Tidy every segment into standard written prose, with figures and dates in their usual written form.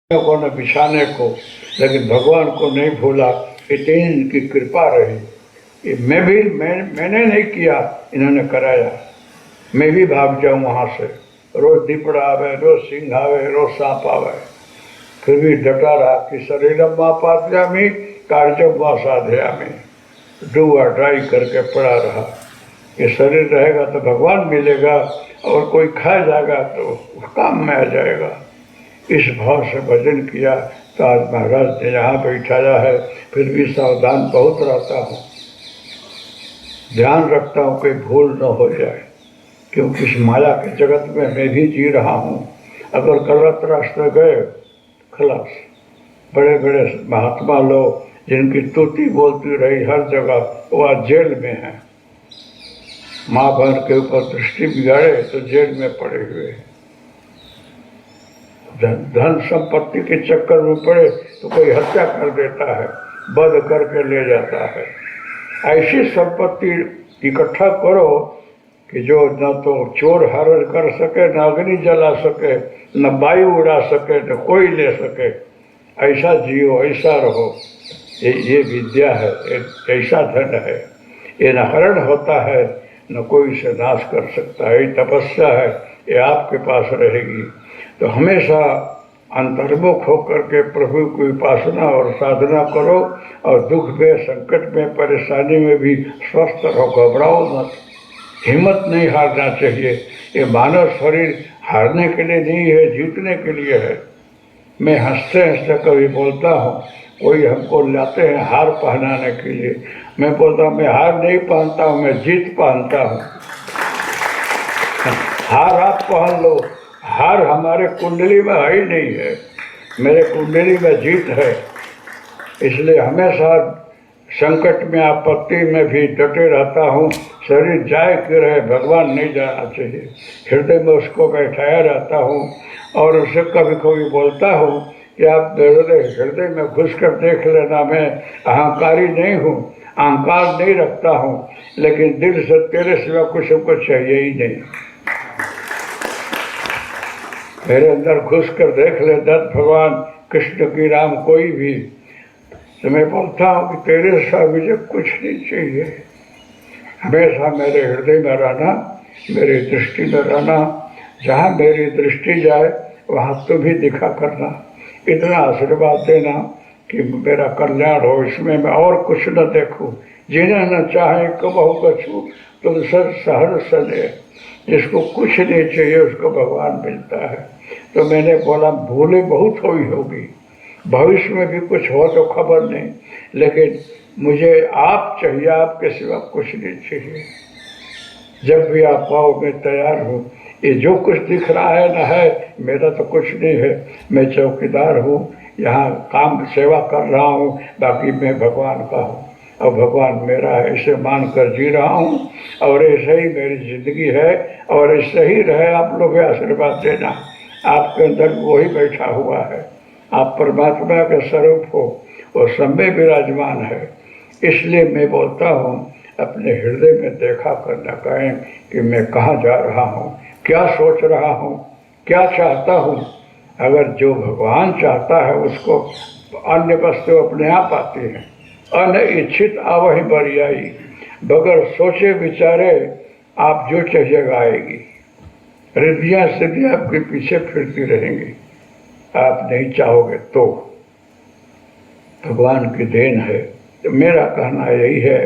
को न बिछाने को, लेकिन भगवान को नहीं भूला। इतनी इनकी कृपा रही। मैंने नहीं किया, इन्होंने कराया। मैं भी भाग जाऊँ वहाँ से, रोज दीपड़ा आवे, रोज सिंह आवे, रोज सांप आवे, फिर भी डटा रहा कि शरीरम माँ पात्यामी कार्यम माँ साधयामी, डू और ट्राई करके पड़ा रहा। ये शरीर रहेगा तो भगवान मिलेगा, और कोई खा जाएगा तो काम में आ जाएगा। इस भाव से भजन किया तो आज महाराज ने यहाँ बैठाया है। फिर भी सावधान बहुत रहता हूँ, ध्यान रखता हूँ कोई भूल न हो जाए, क्योंकि इस माया के जगत में मैं भी जी रहा हूँ। अगर गलत रास्ते गए खलास। बड़े बड़े महात्मा लोग जिनकी स्तुति बोलती रही हर जगह, वो आज जेल में हैं। माँ बहन के ऊपर दृष्टि बिगाड़े तो जेल में पड़े हुए हैं। धन संपत्ति के चक्कर में पड़े तो कोई हत्या कर देता है, वध करके ले जाता है। ऐसी संपत्ति इकट्ठा करो कि जो न तो चोर हरण कर सके, न अग्नि जला सके, न वायु उड़ा सके, न कोई ले सके। ऐसा जियो, ऐसा रहो। ये विद्या है, ऐसा धन है। ये न हरण होता है, न कोई इसे नाश कर सकता है। ये तपस्या है, ये आपके पास रहेगी। तो हमेशा अंतर्मुख होकर के प्रभु की उपासना और साधना करो, और दुख में, संकट में, परेशानी में भी स्वस्थ रहो, घबराओ मत। हिम्मत नहीं हारना चाहिए। ये मानव शरीर हारने के लिए नहीं है, जीतने के लिए है। मैं हंसते हंसते कभी बोलता हूँ, कोई हमको लाते हैं हार पहनाने के लिए, मैं बोलता हूँ मैं हार नहीं पहनता हूँ, मैं जीत पहनता हूँ। हार आप पहन लो, हार हमारे कुंडली में है ही नहीं है। मेरे कुंडली में जीत है। इसलिए हमेशा संकट में, आपत्ति में भी डटे रहता हूँ। शरीर जाए कि रहे, भगवान नहीं जाना चाहिए। हृदय में उसको बैठाया रहता हूँ, और उसे कभी कभी बोलता हूँ कि आप मेरे हृदय में घुस कर देख लेना, मैं अहंकारी नहीं हूँ, अहंकार नहीं रखता हूँ, लेकिन दिल से तेरे सिवा कुछ हमको चाहिए ही नहीं। मेरे अंदर घुस कर देख ले दत्त भगवान, कृष्ण की, राम, कोई भी, तो मैं बोलता हूँ कि तेरे सिवा मुझे कुछ नहीं चाहिए। हमेशा मेरे हृदय में रहना, मेरी दृष्टि में रहना। जहाँ मेरी दृष्टि जाए वहाँ तो भी दिखा करना। इतना आशीर्वाद देना कि मेरा कल्याण हो, इसमें मैं और कुछ न देखूँ। जिन्हें न चाहे कबहु कछू तुम सर सहर सने। जिसको कुछ नहीं चाहिए उसको भगवान मिलता है। तो मैंने बोला भूलें बहुत हुई होगी, भविष्य में भी कुछ हो तो खबर नहीं, लेकिन मुझे आप चाहिए, आपके सिवा कुछ नहीं चाहिए। जब भी आप आओ मैं तैयार हूँ। ये जो कुछ दिख रहा है ना है, मेरा तो कुछ नहीं है। मैं चौकीदार हूँ, यहाँ काम सेवा कर रहा हूँ, बाकी मैं भगवान का हूँ और भगवान मेरा है, इसे मान कर जी रहा हूँ। और ऐसे ही मेरी जिंदगी है, और ऐसे ही रहे। आप लोग आशीर्वाद देना। आपके अंदर वही बैठा हुआ है, आप परमात्मा के स्वरूप हो, वो सब में विराजमान है। इसलिए मैं बोलता हूँ अपने हृदय में देखा करना, कहें कि मैं कहाँ जा रहा हूँ, क्या सोच रहा हूँ, क्या चाहता हूँ। अगर जो भगवान चाहता है उसको अन्य वस्तु अपने आप आती हैं। अनिच्छित आवही बरियाई, बगैर सोचे विचारे आप जो चाहिएगा आएगी। रिद्धियाँ सिद्धियाँ आपके पीछे फिरती रहेंगी, आप नहीं चाहोगे तो। भगवान की देन है। तो मेरा कहना यही है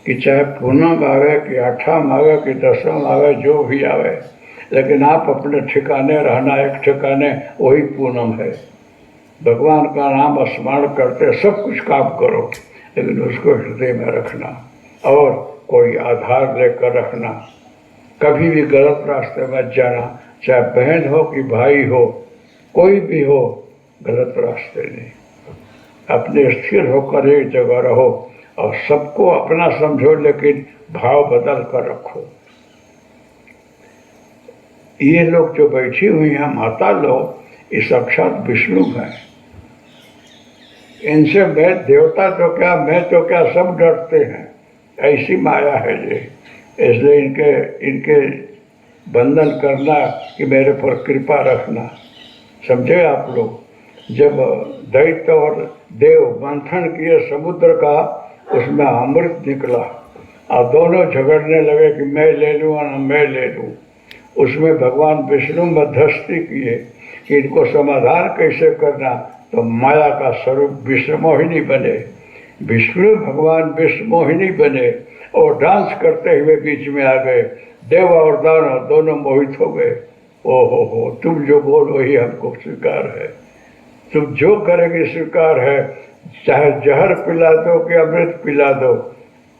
कि चाहे पूनम आवे कि आठम आवे कि दसम आवे, जो भी आवे, लेकिन आप अपने ठिकाने रहना, एक ठिकाने, वही पूनम है। भगवान का नाम स्मरण करते सब कुछ काम करो, लेकिन उसको हृदय में रखना और कोई आधार लेकर रखना। कभी भी गलत रास्ते मत जाना, चाहे बहन हो कि भाई हो, कोई भी हो, गलत रास्ते नहीं। अपने स्थिर होकर एक जगह रहो और सबको अपना समझो, लेकिन भाव बदल कर रखो। ये लोग जो बैठी हुई हैं माता लोग, ये साक्षात विष्णु हैं। इनसे मैं देवता तो क्या, मैं तो क्या, सब डरते हैं। ऐसी माया है ये। इसलिए इनके बंधन करना कि मेरे पर कृपा रखना, समझे आप लोग। जब दैत्य और देव मंथन किए समुद्र का, उसमें अमृत निकला और दोनों झगड़ने लगे कि मैं ले लूँ और मैं ले लूँ। उसमें भगवान विष्णु मध्यस्थी किए कि इनको समाधान कैसे करना, तो माया का स्वरूप विश्वमोहिनी बने, विष्णु भगवान विश्वमोहिनी बने और डांस करते हुए बीच में आ गए। देव और दानव दोनों मोहित हो गए। हो, तुम जो बोलो वही हमको स्वीकार है, तुम जो करेंगे स्वीकार है, चाहे जहर पिला दो कि अमृत पिला दो।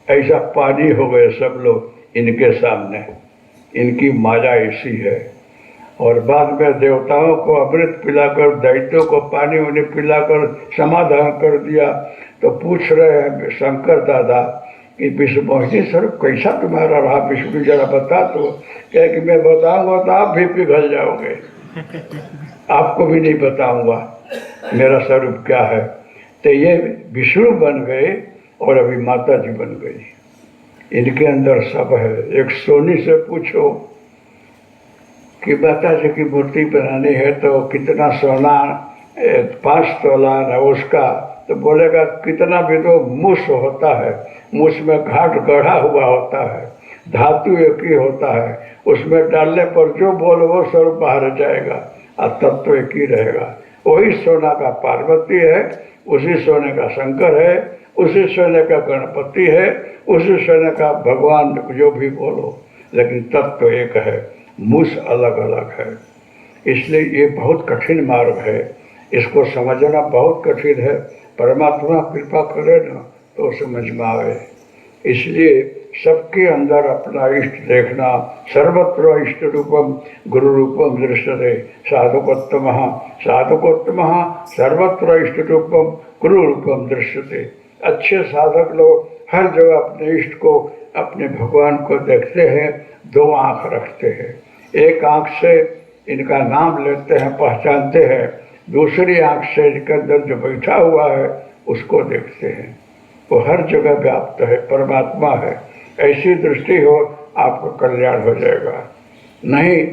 ऐसा पानी हो गए सब लोग इनके सामने। इनकी माया ऐसी है। और बाद में देवताओं को अमृत पिलाकर, दैत्यों को पानी उन्हें पिलाकर समाधान कर दिया। तो पूछ रहे हैं शंकर दादा कि विश्वमोहिनी स्वरूप कैसा तुम्हारा रहा, विष्णु जरा बता। तो क्या कि मैं बताऊंगा तो आप भी पिघल जाओगे, आपको भी नहीं बताऊंगा मेरा स्वरूप क्या है। तो ये विष्णु बन गए और अभी माता जी बन गई। इनके अंदर सब है। एक सोनी से पूछो कि माता जी की मूर्ति बनानी है तो कितना सोना, 5 तोला ना उसका, तो बोलेगा कितना भी तो मूस होता है, मूस में घाट गढ़ा हुआ होता है, धातु एक ही होता है, उसमें डालने पर जो बोलो वो स्वरूप बाहर जाएगा और तत्व एक ही रहेगा। वही सोना का पार्वती है, उसी सोने का शंकर है, उसी सोने का गणपति है, उसी सोने का भगवान, जो भी बोलो, लेकिन तत्व एक है, मूस अलग अलग है। इसलिए ये बहुत कठिन मार्ग है, इसको समझना बहुत कठिन है। परमात्मा कृपा करे ना तो समझ में आवे। इसलिए सबके अंदर अपना इष्ट देखना। सर्वत्र इष्ट रूपम गुरु रूपम दृश्यते साधुकोत्तम साधुकोत्तम सर्वत्र इष्ट रूपम गुरु रूपम दृश्यते। अच्छे साधक लोग हर जगह अपने इष्ट को, अपने भगवान को देखते हैं। 2 आँख रखते हैं, एक आँख से इनका नाम लेते हैं, पहचानते हैं, दूसरी आँख से इनके अंदर जो बैठा हुआ है उसको देखते हैं। वो हर जगह व्याप्त है, परमात्मा है। ऐसी दृष्टि हो आपका कल्याण हो जाएगा। नहीं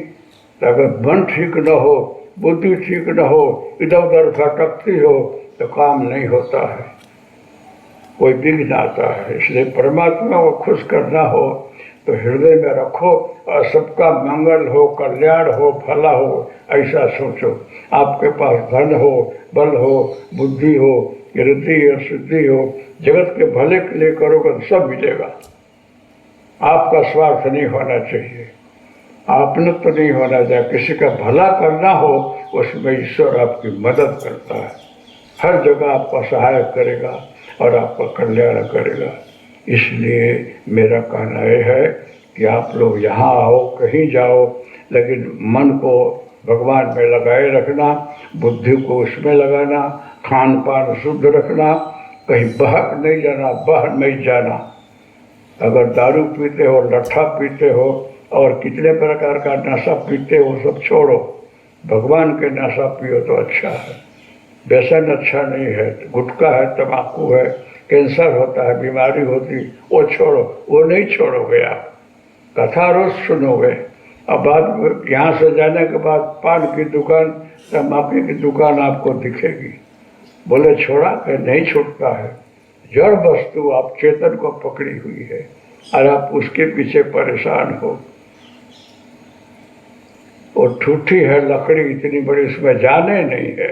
तो अगर मन ठीक न हो, बुद्धि ठीक न हो, इधर उधर भटकती हो तो काम नहीं होता है, कोई विघ्न आता है। इसलिए परमात्मा को खुश करना हो तो हृदय में रखो और सबका मंगल हो, कल्याण हो, भला हो, ऐसा सोचो। आपके पास धन हो, बल हो, बुद्धि हो, रिद्धि और सिद्धि हो, जगत के भले के लिए करोगे तो सब मिलेगा। आपका स्वार्थ नहीं होना चाहिए, आपने तो नहीं होना चाहिए। किसी का भला करना हो उसमें ईश्वर आपकी मदद करता है, हर जगह आपका सहायक करेगा और आपका कल्याण करेगा। इसलिए मेरा कहना यह है कि आप लोग यहाँ आओ, कहीं जाओ, लेकिन मन को भगवान में लगाए रखना, बुद्धि को उसमें लगाना, खान पान शुद्ध रखना, कहीं बहक नहीं जाना, बह नहीं जाना। अगर दारू पीते हो, लट्ठा पीते हो और कितने प्रकार का नशा पीते हो, सब छोड़ो, भगवान के नशा पियो तो अच्छा है। व्यसन अच्छा नहीं है, गुटखा है, तम्बाकू है, कैंसर होता है, बीमारी होती, वो छोड़ो, वो नहीं छोड़ोगे आप। कथा रोज सुनोगे, अब बाद यहाँ से जाने के बाद पान की दुकान, तम्बाकू की दुकान आपको दिखेगी। बोले छोड़ा कि नहीं छूटता है। जड़ वस्तु आप चेतन को पकड़ी हुई है और आप उसके पीछे परेशान हो। वो ठूठी है लकड़ी इतनी बड़ी, उसमें जाने नहीं है,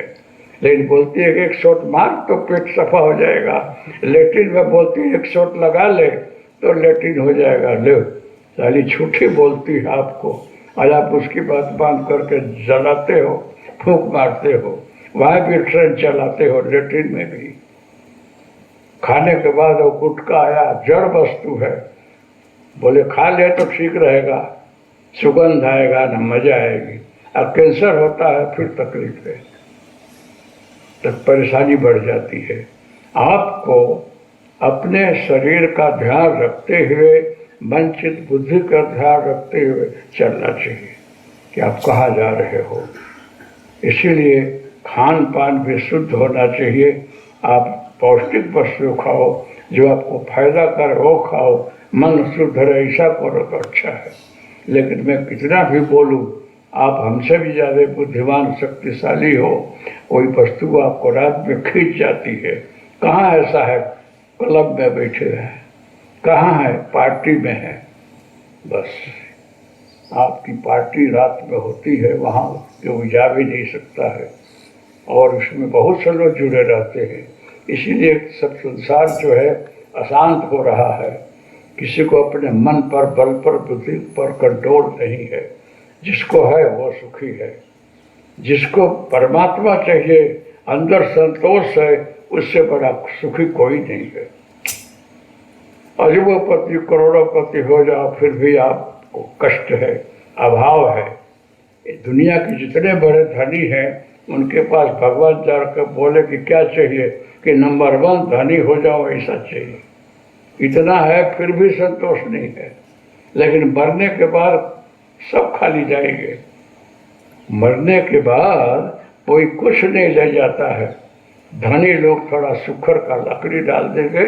लेकिन बोलती है कि एक शॉट मार तो पेट सफा हो जाएगा। लेट्रिन में बोलती है एक शॉट लगा ले तो लेट्रिन हो जाएगा। ले साली झूठी बोलती है आपको, और आप उसकी बात बांध करके जलाते हो, फूंक मारते हो, वहाँ भी ट्रेन चलाते हो, लेट्रिन में भी। खाने के बाद वो गुटखा आया, जड़ वस्तु है, बोले खा ले तो ठीक रहेगा, सुगंध आएगा ना, मजा आएगी। अब कैंसर होता है फिर तकलीफ है, तो परेशानी बढ़ जाती है। आपको अपने शरीर का ध्यान रखते हुए, मन चित्त बुद्धि का ध्यान रखते हुए चलना चाहिए कि आप कहाँ जा रहे हो। इसीलिए खान पान भी शुद्ध होना चाहिए। आप पौष्टिक वस्तु खाओ, जो आपको फायदा करे वो खाओ, मन शुद्ध रहे, ऐसा करो तो अच्छा है। लेकिन मैं कितना भी बोलूँ, आप हमसे भी ज़्यादा बुद्धिमान शक्तिशाली हो, कोई वस्तु आपको रात में खींच जाती है। कहाँ ऐसा है? क्लब में बैठे हैं, कहाँ है? पार्टी में है। बस आपकी पार्टी रात में होती है, वहाँ कोई जा भी नहीं सकता है, और उसमें बहुत से लोग जुड़े रहते हैं। इसीलिए सब संसार जो है अशांत हो रहा है। किसी को अपने मन पर, बल पर, बुद्धि पर कंट्रोल नहीं है। जिसको है वो सुखी है। जिसको परमात्मा चाहिए, अंदर संतोष है, उससे बड़ा सुखी कोई नहीं है। अरबोपति करोड़ोपति हो जाओ, फिर भी आपको कष्ट है, अभाव है। दुनिया के जितने बड़े धनी हैं, उनके पास भगवान जाकर बोले कि क्या चाहिए, कि नंबर 1 धनी हो जाओ, ऐसा चाहिए। इतना है, फिर भी संतोष नहीं है। लेकिन मरने के बाद सब खाली जाएंगे। मरने के बाद कोई कुछ नहीं ले जाता है। धनी लोग थोड़ा सुखर का लकड़ी डाल देंगे,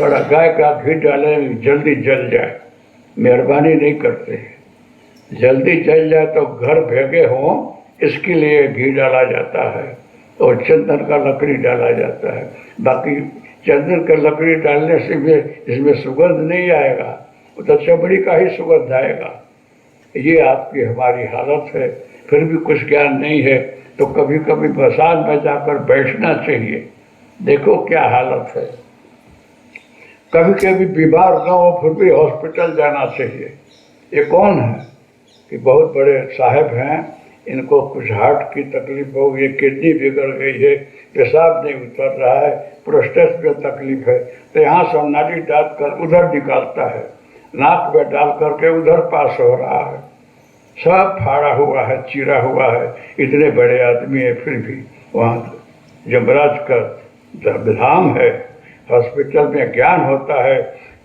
थोड़ा गाय का घी डालेंगे, जल्दी जल जाए, मेहरबानी नहीं करते। जल्दी जल जाए तो घर भेगे हों, इसके लिए घी डाला जाता है और चंदन का लकड़ी डाला जाता है। बाकी चंदन का लकड़ी डालने से भी इसमें सुगंध नहीं आएगा, वो तो चमड़ी का ही सुगंध आएगा। ये आपकी हमारी हालत है। फिर भी कुछ ज्ञान नहीं है तो कभी कभी बरसात में जाकर बैठना चाहिए। देखो क्या हालत है। कभी कभी बीमार ना हो फिर भी हॉस्पिटल जाना चाहिए। ये कौन है कि बहुत बड़े साहब हैं, इनको कुछ हार्ट की तकलीफ हो गई, किडनी बिगड़ गई है, पेशाब नहीं उतर रहा है, प्रोस्टेट में तकलीफ है, तो यहाँ से नाली डाल कर उधर निकालता है, नाक में डाल करके उधर पास हो रहा है। सब फाड़ा हुआ है, चीरा हुआ है। इतने बड़े आदमी है, फिर भी वहाँ यमराज का विधान है। हॉस्पिटल में ज्ञान होता है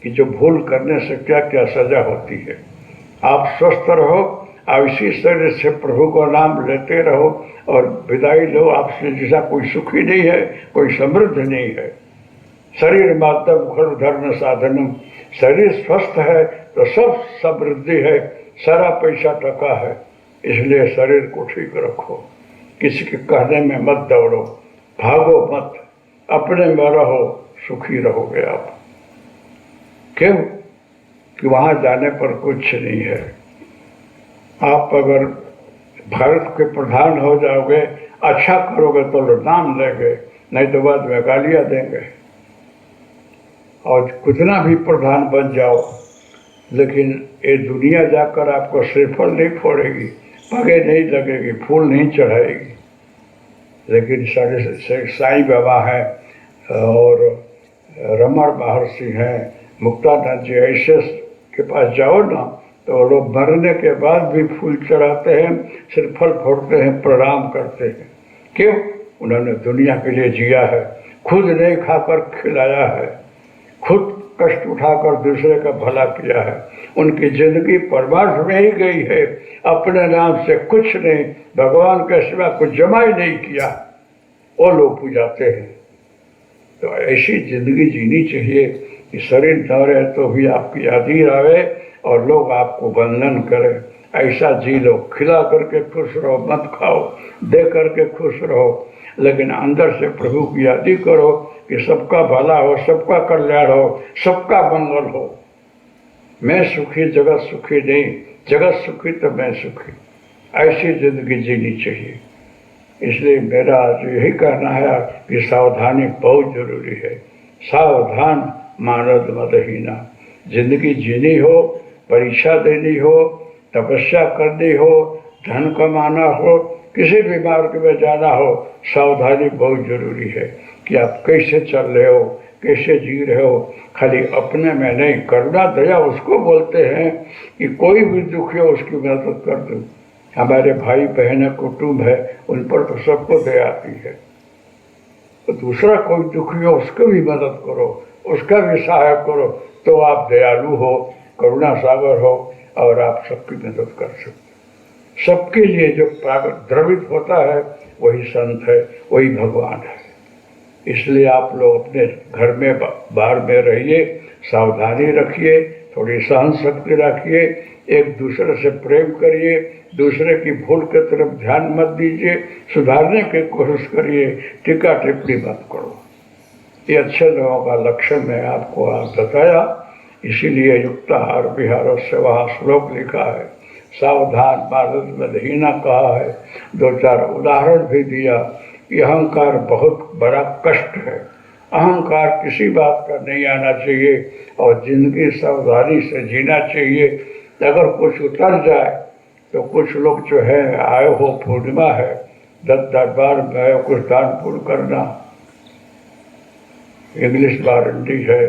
कि जो भूल करने से क्या क्या सजा होती है। आप स्वस्थ रहो, आप इसी शरीर से प्रभु का नाम लेते रहो और विदाई लो। आपसे जैसा कोई सुखी नहीं है, कोई समृद्ध नहीं है। शरीर मातम खलु धर्म साधनम। शरीर स्वस्थ है तो सब समृद्धि है, सारा पैसा टका है। इसलिए शरीर को ठीक रखो, किसी के कहने में मत दौड़ो, भागो मत, अपने में रहो, सुखी रहोगे आप। क्यों? कि वहाँ जाने पर कुछ नहीं है। आप अगर भारत के प्रधान हो जाओगे, अच्छा करोगे तो लोग नाम लेंगे, नहीं तो बाद में गालियाँ देंगे। और कितना भी प्रधान बन जाओ, लेकिन ये दुनिया जाकर आपको श्रीफल नहीं फोड़ेगी, पगे नहीं लगेगी, फूल नहीं चढ़ाएगी। लेकिन सारे साईं बाबा हैं और रमण महर्षि हैं, मुक्तानंद जी, ऐसे के पास जाओ ना तो लोग मरने के बाद भी फूल चढ़ाते हैं, श्रीफल फोड़ते हैं, प्रणाम करते हैं। क्यों? उन्होंने दुनिया के लिए जिया है, खुद नहीं खाकर खिलाया है, खुद कष्ट उठाकर दूसरे का भला किया है। उनकी जिंदगी परमार्थ में ही गई है, अपने नाम से कुछ नहीं, भगवान के सिवा कुछ जमा ही नहीं किया, वो लोग पूजाते हैं। तो ऐसी जिंदगी जीनी चाहिए कि शरीर न रहे तो भी आपकी याद ही रहे और लोग आपको वंदन करें। ऐसा जी लो, खिला करके खुश रहो, मत खाओ, दे करके खुश रहो, लेकिन अंदर से प्रभु की याद ही करो कि सबका भला हो, सबका कल्याण हो, सबका मंगल हो। मैं सुखी जगत सुखी नहीं, जगत सुखी तो मैं सुखी। ऐसी जिंदगी जीनी चाहिए। इसलिए मेरा आज यही कहना है कि सावधानी बहुत जरूरी है। सावधान मानव मदहीना। जिंदगी जीनी हो, परीक्षा देनी हो, तपस्या करनी हो, धन कमाना हो, किसी भी मार्ग में जाना हो, सावधानी बहुत जरूरी है कि आप कैसे चल रहे हो, कैसे जी रहे हो। खाली अपने में नहीं, करुणा दया उसको बोलते हैं कि कोई भी दुखी हो उसकी मदद कर दो। हमारे भाई बहन कुटुंब है, उन पर तो सबको दया आती है। तो दूसरा कोई दुखी हो उसको भी मदद करो, उसका भी सहायक करो, तो आप दयालु हो, करुणा सागर हो और आप सबकी मदद कर सकते। सबके लिए जो द्रवित होता है वही संत है, वही भगवान है। इसलिए आप लोग अपने घर में बाहर में रहिए, सावधानी रखिए, थोड़ी सहन शक्ति रखिए, एक दूसरे से प्रेम करिए, दूसरे की भूल की तरफ ध्यान मत दीजिए, सुधारने की कोशिश करिए, टीका टिप्पणी मत करो। ये अच्छे लोगों का लक्षण मैं आपको आज बताया। इसीलिए युक्ताहार विहार से वहाँ श्लोक लिखा है, सावधान मार्ग में दहीना कहा है, दो चार उदाहरण भी दिया कि अहंकार बहुत बड़ा कष्ट है। अहंकार किसी बात का नहीं आना चाहिए और जिंदगी सावधानी से जीना चाहिए। अगर कुछ उतर जाए तो कुछ लोग जो है आए हो पूर्णिमा है, 10 दरबार में आए, कुछ दान पुण्य करना, इंग्लिश वारंटी है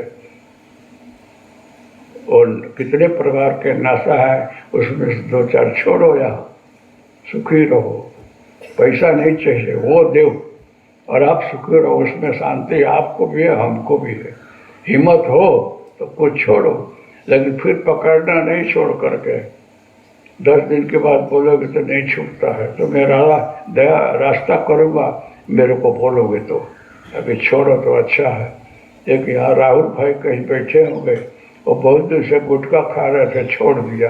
और कितने प्रकार के नशा है, उसमें से 2-4 छोड़ो, यहाँ सुखी रहो। पैसा नहीं चाहिए, वो दो और आप सुखी रहो, उसमें शांति आपको भी है, हमको भी है। हिम्मत हो तो कुछ छोड़ो, लेकिन फिर पकड़ना नहीं, छोड़ करके 10 दिन के बाद बोलोगे तो नहीं छूटता है, तो मैं रास्ता करूँगा, मेरे को बोलोगे तो। अभी छोड़ो तो अच्छा है। एक यहाँ राहुल भाई कहीं बैठे होंगे, वो बहुत दिन से गुटखा खा रहे थे, छोड़ दिया,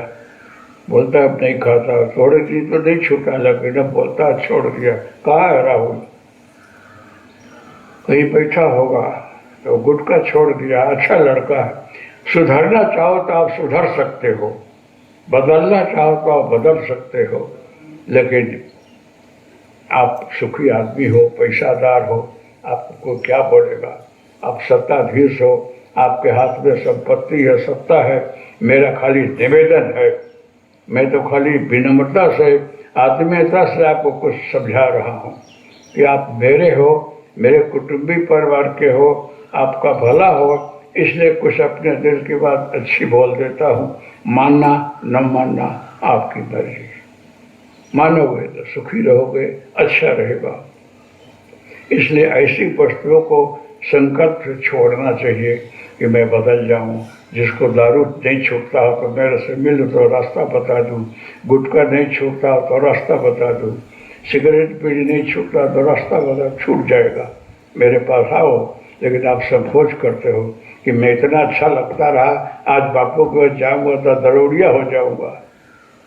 बोलता अब नहीं खाता, थोड़े दिन तो नहीं छूटा, लेकिन अब बोलता छोड़ दिया। कहाँ है राहुल? कहीं बैठा होगा, तो गुटखा छोड़ दिया, अच्छा लड़का है। सुधरना चाहो तो आप सुधर सकते हो, बदलना चाहो तो आप बदल सकते हो, लेकिन आप सुखी आदमी हो, पैसादार हो, आपको क्या बोलेगा? आप सत्ताधीश हो, आपके हाथ में संपत्ति है, सत्ता है। मेरा खाली निवेदन है, मैं तो खाली विनम्रता से, आत्मीयता से आपको कुछ समझा रहा हूँ कि आप मेरे हो, मेरे कुटुंबी परिवार के हो, आपका भला हो, इसलिए कुछ अपने दिल की बात अच्छी बोल देता हूँ। मानना न मानना आपकी मर्जी, मानोगे तो सुखी रहोगे, अच्छा रहेगा। इसलिए ऐसी वस्तुओं को संकल्प से छोड़ना चाहिए कि मैं बदल जाऊं। जिसको दारू नहीं छूटता हो तो मेरे से मिल तो रास्ता बता दूं, गुटखा नहीं छूटता हो तो रास्ता बता दूं, सिगरेट बीड़ी नहीं छूटता तो रास्ता बता, छूट जाएगा, मेरे पास आओ। लेकिन आप संकोच करते हो कि मैं इतना अच्छा लगता रहा, आज बापू के पास जाऊँगा तो दरोड़िया हो जाऊँगा,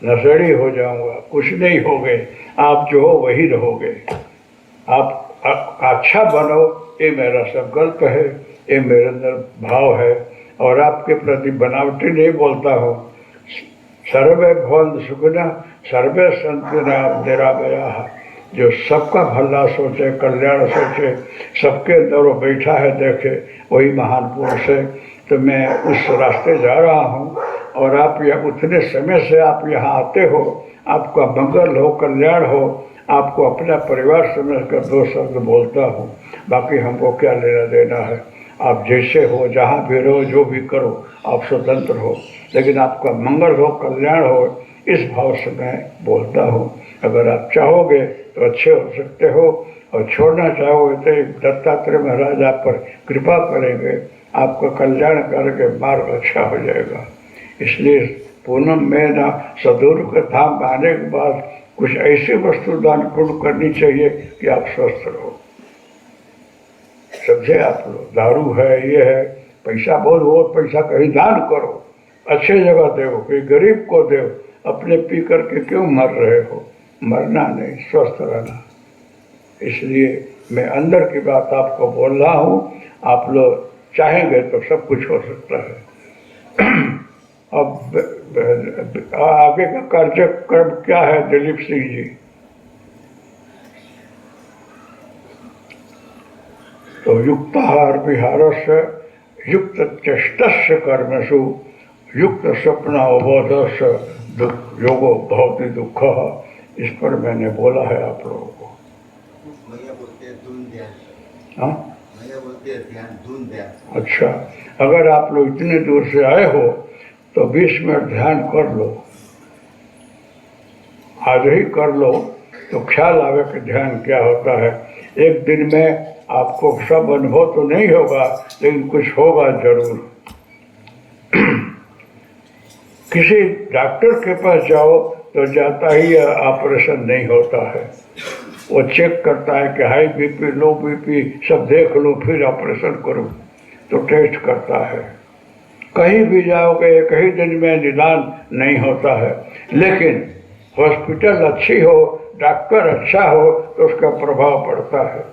नशेड़ी हो जाऊँगा। कुछ नहीं होगे, आप जो हो वही रहोगे। आप अच्छा बनो, ये मेरा संकल्प है, ये मेरे अंदर भाव है। और आपके प्रति बनावटी नहीं बोलता हूँ। सर्वे भवन्तु सुखिनः सर्वे सन्तु निरामयाः। जो सबका भला सोचे, कल्याण सोचे, सबके अंदर वो बैठा है, देखे, वही महान पुरुष है। तो मैं उस रास्ते जा रहा हूँ और आप यह उतने समय से आप यहाँ आते हो, आपका मंगल हो, कल्याण हो, आपको अपना परिवार समझकर 2 शब्द बोलता हूँ। बाकी हमको क्या लेना देना है? आप जैसे हो, जहाँ भी रहो, जो भी करो, आप स्वतंत्र हो, लेकिन आपका मंगल हो, कल्याण हो, इस भाव से मैं बोलता हूँ। अगर आप चाहोगे तो अच्छे हो सकते हो, और छोड़ना चाहोगे तो दत्तात्रेय महाराज आप पर कृपा करेंगे, आपका कल्याण करके मार्ग अच्छा हो जाएगा। इसलिए पूनम में ना सदगुरु के धाम आने के बाद कुछ ऐसी वस्तु दान पुण्य करनी चाहिए कि आप स्वस्थ रहो। समझे आप लोग? दारू है, ये है, पैसा बहुत हो, पैसा कहीं दान करो, अच्छे जगह दो, कोई गरीब को दो। अपने पी करके क्यों मर रहे हो? मरना नहीं, स्वस्थ रहना। इसलिए मैं अंदर की बात आपको बोल रहा हूँ। आप लोग चाहेंगे तो सब कुछ हो सकता है। अब आगे का कार्यक्रम क्या है दिलीप सिंह जी? तो युक्ताहार विहारस्य युक्त चेष्टस्य कर्मसु युक्त स्वप्नावबोधस्य योगो भवति दुःख। इस पर मैंने बोला है आप लोगों को। हाँ, अच्छा, अगर आप लोग इतने दूर से आए हो तो 20 मिनट ध्यान कर लो, आज ही कर लो, तो ख्याल आवे कि ध्यान क्या होता है। एक दिन में आपको सब अनुभव तो नहीं होगा, लेकिन कुछ होगा जरूर। किसी डॉक्टर के पास जाओ तो जाता ही ऑपरेशन नहीं होता है, वो चेक करता है कि हाई बीपी, लो बीपी सब देख लो, फिर ऑपरेशन करो, तो टेस्ट करता है। कहीं भी जाओगे एक ही दिन में निदान नहीं होता है, लेकिन हॉस्पिटल अच्छी हो, डॉक्टर अच्छा हो तो उसका प्रभाव पड़ता है।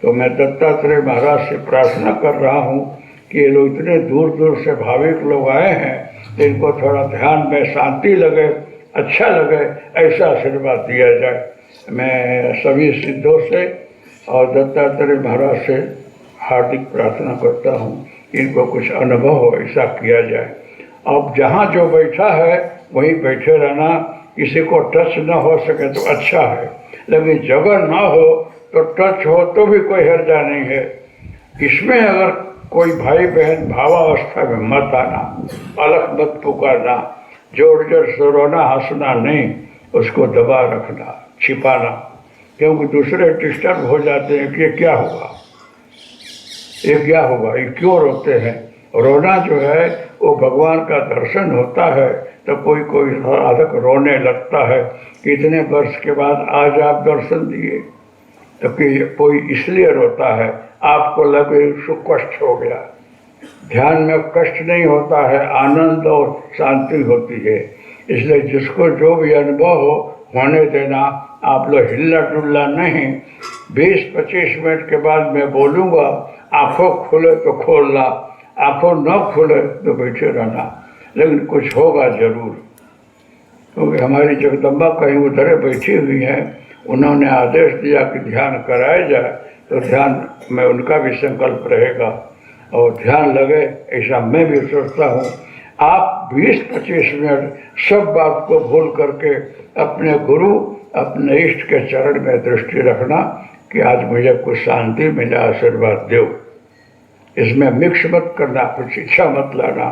तो मैं दत्तात्रेय महाराज से प्रार्थना कर रहा हूँ कि ये लोग इतने दूर दूर से भाविक लोग आए हैं, तो इनको थोड़ा ध्यान में शांति लगे, अच्छा लगे, ऐसा आशीर्वाद दिया जाए। मैं सभी सिद्धों से और दत्तात्रेय महाराज से हार्दिक प्रार्थना करता हूँ, इनको कुछ अनुभव हो ऐसा किया जाए। अब जहाँ जो बैठा है वहीं बैठे रहना, किसी को टच न हो सके तो अच्छा है, लेकिन जगह ना हो तो टच हो तो भी कोई हर्जा नहीं है। इसमें अगर कोई भाई बहन भावावस्था में मत आना, अलग मत पुकारना, जोर जोर से रोना हंसना नहीं, उसको दबा रखना, छिपाना, क्योंकि दूसरे डिस्टर्ब हो जाते हैं कि ये क्या होगा, ये क्या होगा, ये क्यों रोते हैं। रोना जो है वो भगवान का दर्शन होता है, तो कोई कोई साधक रोने लगता है कि इतने वर्ष के बाद आज आप दर्शन दिए, तो कि कोई इसलिए रोता है, आपको लगे सुख कष्ट हो गया। ध्यान में कष्ट नहीं होता है, आनंद और शांति होती है। इसलिए जिसको जो भी अनुभव हो होने देना, आप लोग हिल्ला डुल्ला नहीं। 20-25 मिनट के बाद मैं बोलूँगा, आंखों खुले तो खोलना, आंखों न खुले तो बैठे रहना, लेकिन कुछ होगा जरूर, क्योंकि हमारी जगदम्बा कहीं उधरे बैठी हुई है। उन्होंने आदेश दिया कि ध्यान कराया जाए, तो ध्यान में उनका भी संकल्प रहेगा और ध्यान लगे, ऐसा मैं भी सोचता हूँ। आप 20-25 मिनट सब बात को भूल करके अपने गुरु, अपने इष्ट के चरण में दृष्टि रखना कि आज मुझे कुछ शांति मिले, आशीर्वाद दो। इसमें मिक्स मत करना, कुछ इच्छा मत लाना।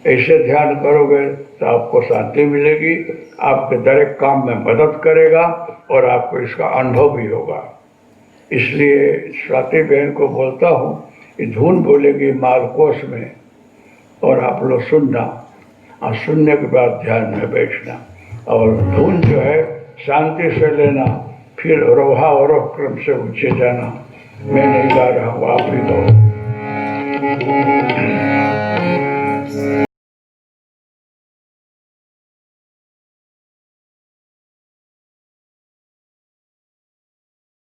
ऐसे ध्यान करोगे तो आपको शांति मिलेगी, आपके दर एक काम में मदद करेगा और आपको इसका अनुभव भी होगा। इसलिए स्वाति बहन को बोलता हूँ कि धुन बोलेगी मालकोश में, और आप लोग सुनना, और सुनने के बाद ध्यान में बैठना, और धुन जो है शांति से लेना, फिर रोहा और क्रम से ऊंचे जाना। मैं नहीं गा रहा हूँ, आप ही गाओ।